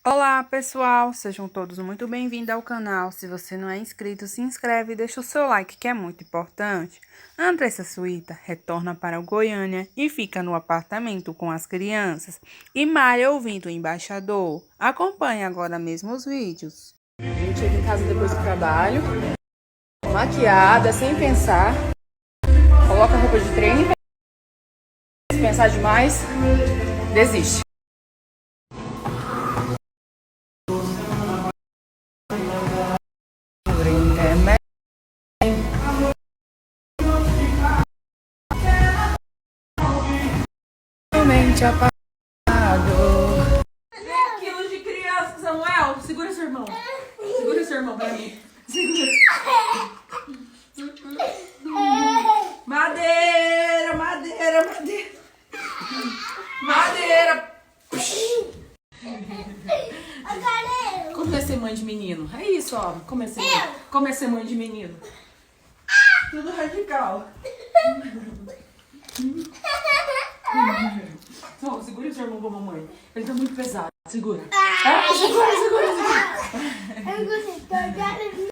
Olá pessoal, sejam todos muito bem-vindos ao canal. Se você não é inscrito, se inscreve e deixa o seu like, que é muito importante. Andressa Suíta retorna para o Goiânia e fica no apartamento com as crianças. E Mária ouvindo o embaixador. Acompanhe agora mesmo os vídeos. A gente chega em casa depois do trabalho, maquiada, sem pensar, coloca a roupa de treino e se pensar demais, desiste. Mente apagado. Quilos de criança, Samuel. Segura seu irmão. Segura seu irmão pra mim. Segura. Madeira, madeira, madeira. Madeira. Como é ser mãe de menino? É isso, ó. Como é ser mãe de menino? Tudo radical. Só, segura o seu irmão pra mamãe. Ele tá muito pesado. Segura. Segura. Eu gostei.